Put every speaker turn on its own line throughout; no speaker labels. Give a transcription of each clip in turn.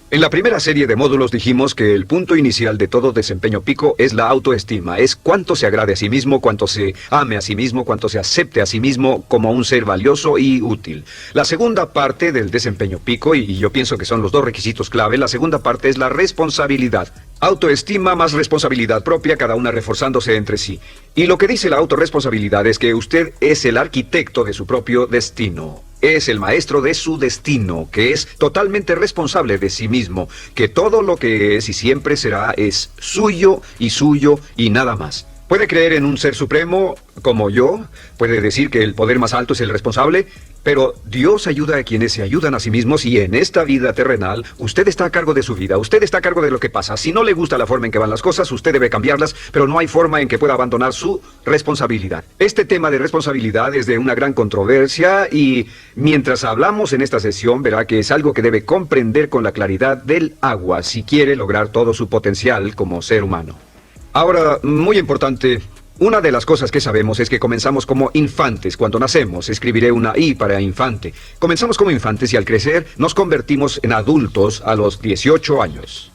En la primera serie de módulos dijimos que el punto inicial de todo desempeño pico es la autoestima. Es cuánto se agrade a sí mismo, cuánto se ame a sí mismo, cuánto se acepte a sí mismo como un ser valioso y útil. La segunda parte del desempeño pico, y yo pienso que son los dos requisitos clave, la segunda parte es la responsabilidad. Autoestima más responsabilidad propia, cada una reforzándose entre sí. Y lo que dice la autorresponsabilidad es que usted es el arquitecto de su propio destino. Es el maestro de su destino, que es totalmente responsable de sí mismo, que todo lo que es y siempre será es suyo y nada más. Puede creer en un ser supremo como yo, puede decir que el poder más alto es el responsable, pero Dios ayuda a quienes se ayudan a sí mismos y en esta vida terrenal usted está a cargo de su vida, usted está a cargo de lo que pasa. Si no le gusta la forma en que van las cosas, usted debe cambiarlas, pero no hay forma en que pueda abandonar su responsabilidad. Este tema de responsabilidad es de una gran controversia y mientras hablamos en esta sesión verá que es algo que debe comprender con la claridad del agua si quiere lograr todo su potencial como ser humano. Ahora, muy importante, una de las cosas que sabemos es que comenzamos como infantes cuando nacemos. Escribiré una I para infante. Comenzamos como infantes y al crecer nos convertimos en adultos a los 18 años.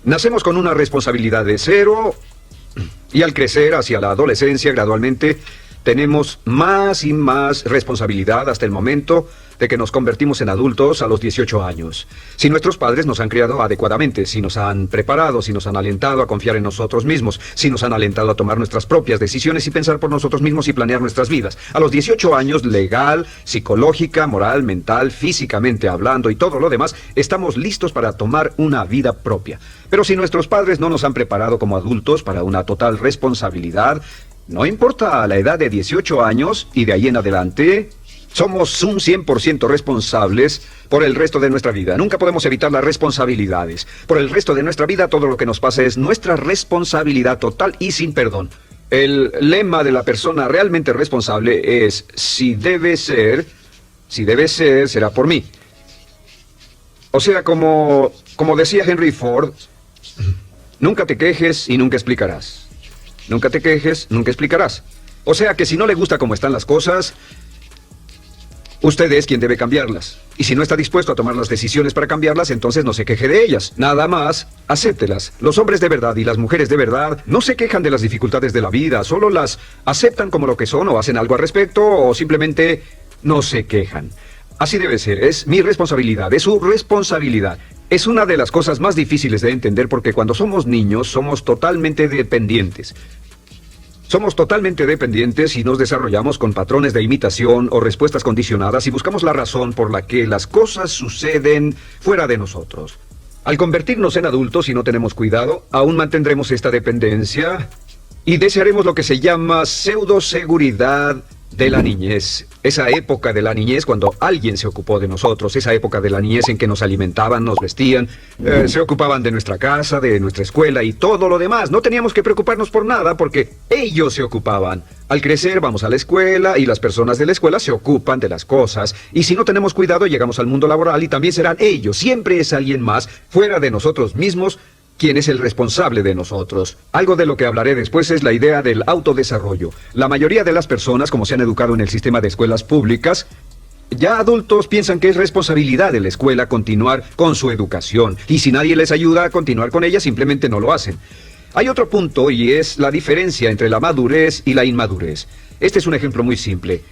Nacemos con una responsabilidad de 0 y al crecer hacia la adolescencia gradualmente tenemos más y más responsabilidad hasta el momento de que nos convertimos en adultos a los 18 años. Si nuestros padres nos han criado adecuadamente, si nos han preparado, si nos han alentado a confiar en nosotros mismos, si nos han alentado a tomar nuestras propias decisiones y pensar por nosotros mismos y planear nuestras vidas. A los 18 años, legal, psicológica, moral, mental, físicamente hablando y todo lo demás, estamos listos para tomar una vida propia. Pero si nuestros padres no nos han preparado como adultos para una total responsabilidad, no importa la edad de 18 años y de ahí en adelante, somos un 100% responsables por el resto de nuestra vida. Nunca podemos evitar las responsabilidades. Por el resto de nuestra vida, todo lo que nos pasa es nuestra responsabilidad total y sin perdón. El lema de la persona realmente responsable es, si debe ser, será por mí. O sea, como decía Henry Ford, nunca te quejes y nunca explicarás. Nunca te quejes, nunca explicarás. O sea que si no le gusta cómo están las cosas, usted es quien debe cambiarlas. Y si no está dispuesto a tomar las decisiones para cambiarlas, entonces no se queje de ellas. Nada más, acéptelas. Los hombres de verdad y las mujeres de verdad no se quejan de las dificultades de la vida, solo las aceptan como lo que son o hacen algo al respecto o simplemente no se quejan. Así debe ser, es mi responsabilidad, es su responsabilidad. Es una de las cosas más difíciles de entender porque cuando somos niños somos totalmente dependientes. Somos totalmente dependientes y nos desarrollamos con patrones de imitación o respuestas condicionadas y buscamos la razón por la que las cosas suceden fuera de nosotros. Al convertirnos en adultos y no tenemos cuidado, aún mantendremos esta dependencia y desearemos lo que se llama pseudoseguridad de la niñez. Esa época de la niñez cuando alguien se ocupó de nosotros, esa época de la niñez en que nos alimentaban, nos vestían, se ocupaban de nuestra casa, de nuestra escuela y todo lo demás. No teníamos que preocuparnos por nada porque ellos se ocupaban. Al crecer vamos a la escuela y las personas de la escuela se ocupan de las cosas. Y si no tenemos cuidado llegamos al mundo laboral y también serán ellos. Siempre es alguien más, fuera de nosotros mismos, quien es el responsable de nosotros. Algo de lo que hablaré después es la idea del autodesarrollo. La mayoría de las personas, como se han educado en el sistema de escuelas públicas, ya adultos piensan que es responsabilidad de la escuela continuar con su educación. Y si nadie les ayuda a continuar con ella, simplemente no lo hacen. Hay otro punto y es la diferencia entre la madurez y la inmadurez. Este es un ejemplo muy simple.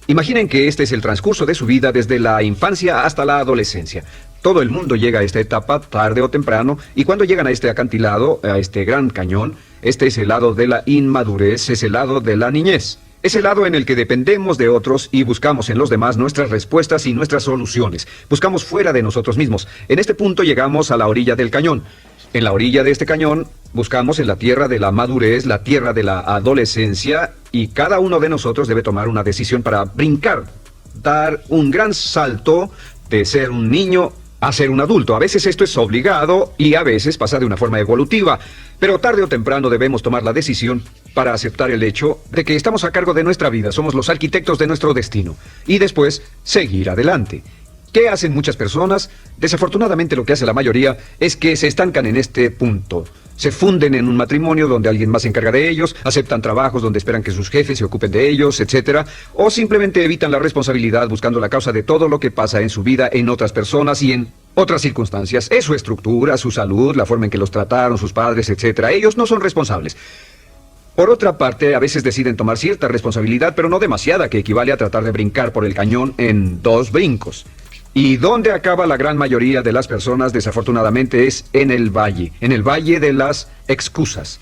Imaginen que este es el transcurso de su vida desde la infancia hasta la adolescencia. Todo el mundo llega a esta etapa tarde o temprano, y cuando llegan a este acantilado, a este gran cañón, este es el lado de la inmadurez, es el lado de la niñez. Es el lado en el que dependemos de otros y buscamos en los demás nuestras respuestas y nuestras soluciones. Buscamos fuera de nosotros mismos. En este punto llegamos a la orilla del cañón. En la orilla de este cañón buscamos en la tierra de la madurez, la tierra de la adolescencia, y cada uno de nosotros debe tomar una decisión para brincar, dar un gran salto de ser un niño a ser un adulto. A veces esto es obligado y a veces pasa de una forma evolutiva, pero tarde o temprano debemos tomar la decisión para aceptar el hecho de que estamos a cargo de nuestra vida, somos los arquitectos de nuestro destino, y después seguir adelante. ¿Qué hacen muchas personas? Desafortunadamente lo que hace la mayoría es que se estancan en este punto. Se funden en un matrimonio donde alguien más se encarga de ellos, aceptan trabajos donde esperan que sus jefes se ocupen de ellos, etc. O simplemente evitan la responsabilidad buscando la causa de todo lo que pasa en su vida en otras personas y en otras circunstancias. Es su estructura, su salud, la forma en que los trataron sus padres, etc. Ellos no son responsables. Por otra parte, a veces deciden tomar cierta responsabilidad, pero no demasiada, que equivale a tratar de brincar por el cañón en 2 brincos. ¿Y dónde acaba la gran mayoría de las personas? Desafortunadamente es en el valle de las excusas.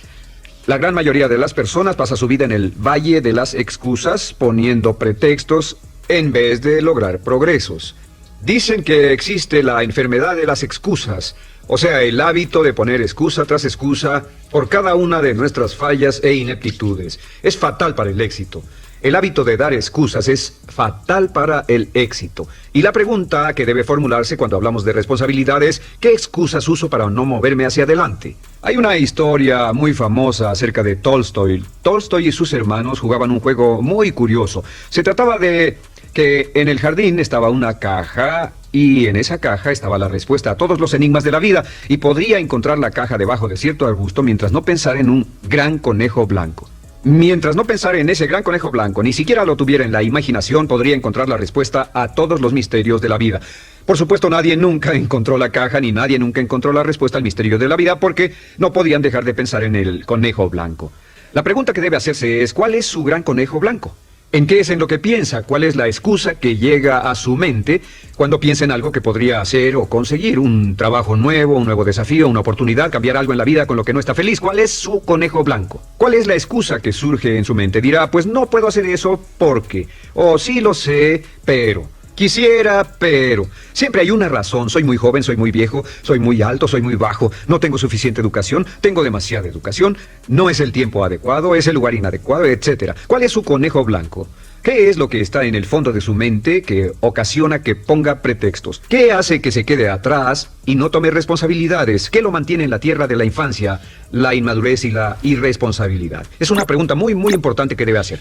La gran mayoría de las personas pasa su vida en el valle de las excusas, poniendo pretextos en vez de lograr progresos. Dicen que existe la enfermedad de las excusas, o sea, el hábito de poner excusa tras excusa por cada una de nuestras fallas e ineptitudes. Es fatal para el éxito. El hábito de dar excusas es fatal para el éxito. Y la pregunta que debe formularse cuando hablamos de responsabilidad es, ¿qué excusas uso para no moverme hacia adelante? Hay una historia muy famosa acerca de Tolstoy. Tolstoy y sus hermanos jugaban un juego muy curioso. Se trataba de que en el jardín estaba una caja y en esa caja estaba la respuesta a todos los enigmas de la vida y podría encontrar la caja debajo de cierto arbusto mientras no pensara en un gran conejo blanco. Mientras no pensara en ese gran conejo blanco, ni siquiera lo tuviera en la imaginación, podría encontrar la respuesta a todos los misterios de la vida. Por supuesto, nadie nunca encontró la caja, ni nadie nunca encontró la respuesta al misterio de la vida, porque no podían dejar de pensar en el conejo blanco. La pregunta que debe hacerse es, ¿cuál es su gran conejo blanco? ¿En qué es en lo que piensa? ¿Cuál es la excusa que llega a su mente cuando piensa en algo que podría hacer o conseguir? Un trabajo nuevo, un nuevo desafío, una oportunidad, cambiar algo en la vida con lo que no está feliz. ¿Cuál es su conejo blanco? ¿Cuál es la excusa que surge en su mente? Dirá, pues no puedo hacer eso porque, o sí lo sé, pero... Quisiera, pero... Siempre hay una razón. Soy muy joven, soy muy viejo, soy muy alto, soy muy bajo, no tengo suficiente educación, tengo demasiada educación, no es el tiempo adecuado, es el lugar inadecuado, etc. ¿Cuál es su conejo blanco? ¿Qué es lo que está en el fondo de su mente que ocasiona que ponga pretextos? ¿Qué hace que se quede atrás y no tome responsabilidades? ¿Qué lo mantiene en la tierra de la infancia, la inmadurez y la irresponsabilidad? Es una pregunta muy importante que debe hacer.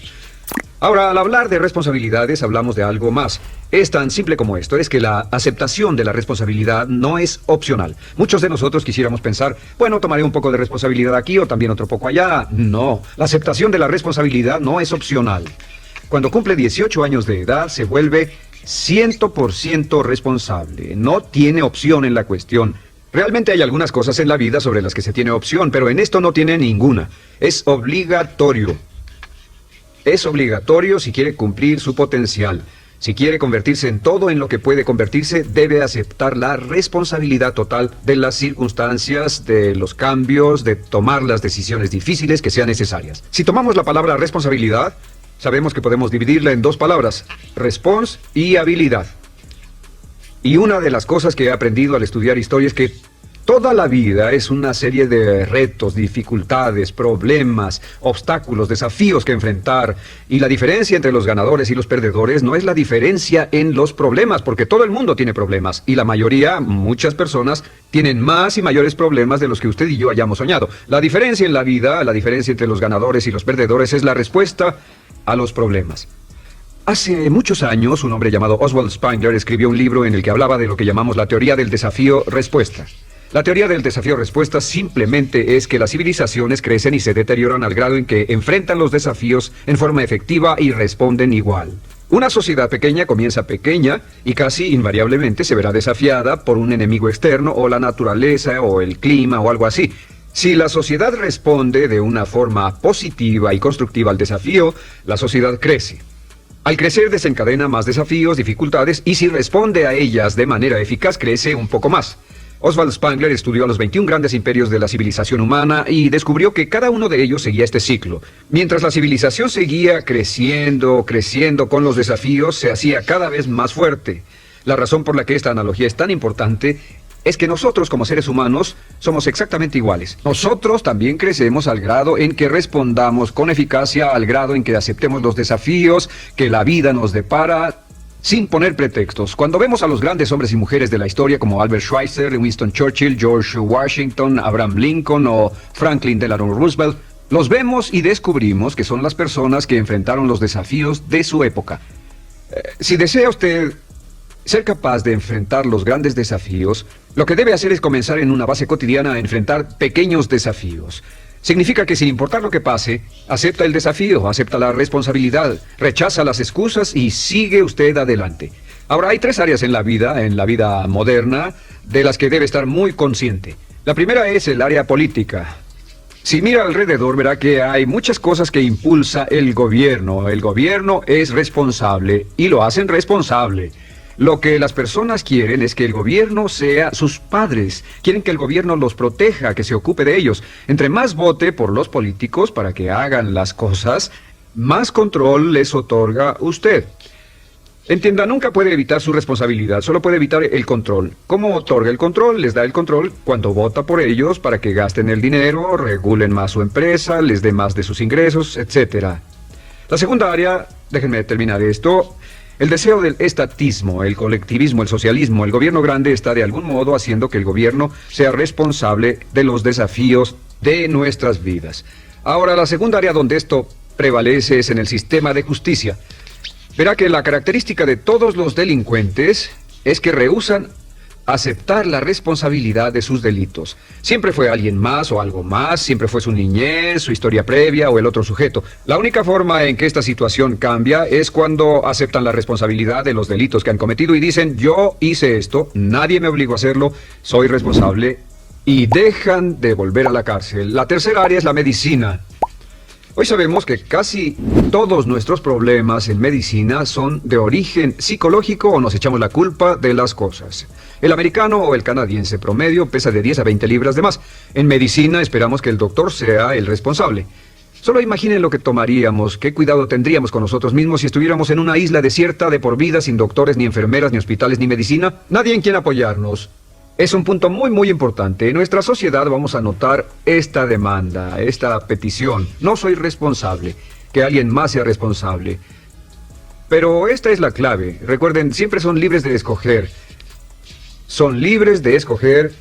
Ahora, al hablar de responsabilidades, hablamos de algo más. Es tan simple como esto, es que la aceptación de la responsabilidad no es opcional. Muchos de nosotros quisiéramos pensar, bueno, tomaré un poco de responsabilidad aquí o también otro poco allá. No, la aceptación de la responsabilidad no es opcional. Cuando cumple 18 años de edad, se vuelve 100% responsable. No tiene opción en la cuestión. Realmente hay algunas cosas en la vida sobre las que se tiene opción, pero en esto no tiene ninguna. Es obligatorio. Es obligatorio si quiere cumplir su potencial. Si quiere convertirse en todo en lo que puede convertirse, debe aceptar la responsabilidad total de las circunstancias, de los cambios, de tomar las decisiones difíciles que sean necesarias. Si tomamos la palabra responsabilidad, sabemos que podemos dividirla en 2 palabras, respons y habilidad. Y una de las cosas que he aprendido al estudiar historia es que toda la vida es una serie de retos, dificultades, problemas, obstáculos, desafíos que enfrentar. Y la diferencia entre los ganadores y los perdedores no es la diferencia en los problemas, porque todo el mundo tiene problemas. Y la mayoría, muchas personas, tienen más y mayores problemas de los que usted y yo hayamos soñado. La diferencia en la vida, la diferencia entre los ganadores y los perdedores es la respuesta a los problemas. Hace muchos años, un hombre llamado Oswald Spengler escribió un libro en el que hablaba de lo que llamamos la teoría del desafío-respuesta. La teoría del desafío-respuesta simplemente es que las civilizaciones crecen y se deterioran al grado en que enfrentan los desafíos en forma efectiva y responden igual. Una sociedad pequeña comienza pequeña y casi invariablemente se verá desafiada por un enemigo externo o la naturaleza o el clima o algo así. Si la sociedad responde de una forma positiva y constructiva al desafío, la sociedad crece. Al crecer desencadena más desafíos, dificultades, y si responde a ellas de manera eficaz, crece un poco más. Oswald Spengler estudió a los 21 grandes imperios de la civilización humana y descubrió que cada uno de ellos seguía este ciclo. Mientras la civilización seguía creciendo con los desafíos, se hacía cada vez más fuerte. La razón por la que esta analogía es tan importante es que nosotros como seres humanos somos exactamente iguales. Nosotros también crecemos al grado en que respondamos con eficacia, al grado en que aceptemos los desafíos que la vida nos depara, sin poner pretextos. Cuando vemos a los grandes hombres y mujeres de la historia como Albert Schweitzer, Winston Churchill, George Washington, Abraham Lincoln o Franklin Delano Roosevelt, los vemos y descubrimos que son las personas que enfrentaron los desafíos de su época. Si desea usted ser capaz de enfrentar los grandes desafíos, lo que debe hacer es comenzar en una base cotidiana a enfrentar pequeños desafíos. Significa que sin importar lo que pase, acepta el desafío, acepta la responsabilidad, rechaza las excusas y sigue usted adelante. Ahora, hay 3 áreas en la vida moderna, de las que debe estar muy consciente. La primera es el área política. Si mira alrededor, verá que hay muchas cosas que impulsa el gobierno. El gobierno es responsable y lo hacen responsable. Lo que las personas quieren es que el gobierno sea sus padres. Quieren que el gobierno los proteja, que se ocupe de ellos. Entre más vote por los políticos para que hagan las cosas, más control les otorga usted. Entienda, nunca puede evitar su responsabilidad, solo puede evitar el control. ¿Cómo otorga el control? Les da el control cuando vota por ellos para que gasten el dinero, regulen más su empresa, les dé más de sus ingresos, etc. La segunda área, déjenme terminar esto, el deseo del estatismo, el colectivismo, el socialismo. El gobierno grande está de algún modo haciendo que el gobierno sea responsable de los desafíos de nuestras vidas. Ahora, la segunda área donde esto prevalece es en el sistema de justicia. Verá que la característica de todos los delincuentes es que rehúsan aceptar la responsabilidad de sus delitos. Siempre fue alguien más o algo más, siempre fue su niñez, su historia previa o el otro sujeto. La única forma en que esta situación cambia es cuando aceptan la responsabilidad de los delitos que han cometido y dicen, yo hice esto, nadie me obligó a hacerlo, soy responsable, y dejan de volver a la cárcel. La tercera área es la medicina. Hoy sabemos que casi todos nuestros problemas en medicina son de origen psicológico o nos echamos la culpa de las cosas. El americano o el canadiense promedio pesa de 10 a 20 libras de más. En medicina esperamos que el doctor sea el responsable. Solo imaginen lo que tomaríamos, qué cuidado tendríamos con nosotros mismos si estuviéramos en una isla desierta de por vida sin doctores, ni enfermeras, ni hospitales, ni medicina. Nadie en quien apoyarnos. Es un punto muy importante. En nuestra sociedad vamos a notar esta demanda, esta petición. No soy responsable, que alguien más sea responsable. Pero esta es la clave. Recuerden, siempre son libres de escoger. Son libres de escoger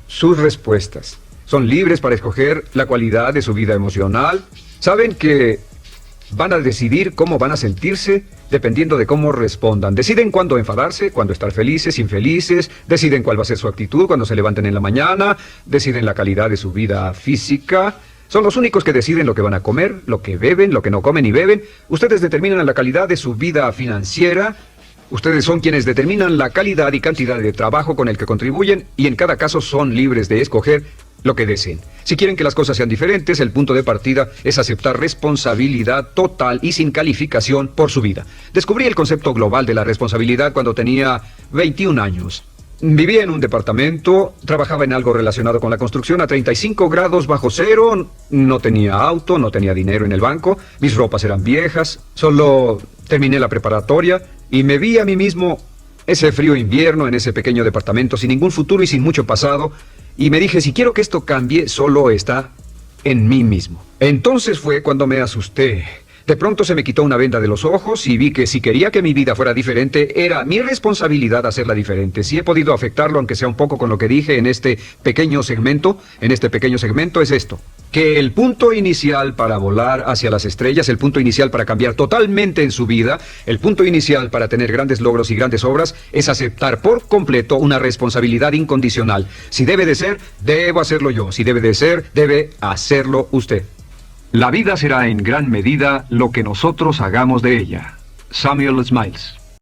sus respuestas. Son libres para escoger la cualidad de su vida emocional. Saben que van a decidir cómo van a sentirse dependiendo de cómo respondan. Deciden cuándo enfadarse, cuándo estar felices, infelices. Deciden cuál va a ser su actitud cuando se levanten en la mañana. Deciden la calidad de su vida física. Son los únicos que deciden lo que van a comer, lo que beben, lo que no comen y beben. Ustedes determinan la calidad de su vida financiera. Ustedes son quienes determinan la calidad y cantidad de trabajo con el que contribuyen y en cada caso son libres de escoger lo que deseen. Si quieren que las cosas sean diferentes, el punto de partida es aceptar responsabilidad total y sin calificación por su vida. Descubrí el concepto global de la responsabilidad cuando tenía 21 años. Vivía en un departamento, trabajaba en algo relacionado con la construcción a 35 grados bajo cero, no tenía auto, no tenía dinero en el banco, mis ropas eran viejas, solo terminé la preparatoria y me vi a mí mismo ese frío invierno en ese pequeño departamento sin ningún futuro y sin mucho pasado. Y me dije, si quiero que esto cambie, solo está en mí mismo. Entonces fue cuando me asusté. De pronto se me quitó una venda de los ojos y vi que si quería que mi vida fuera diferente, era mi responsabilidad hacerla diferente. Si he podido afectarlo, aunque sea un poco con lo que dije en este pequeño segmento, es esto. Que el punto inicial para volar hacia las estrellas, el punto inicial para cambiar totalmente en su vida, el punto inicial para tener grandes logros y grandes obras, es aceptar por completo una responsabilidad incondicional. Si debe de ser, debo hacerlo yo. Si debe de ser, debe hacerlo usted. La vida será en gran medida lo que nosotros hagamos de ella. Samuel Smiles.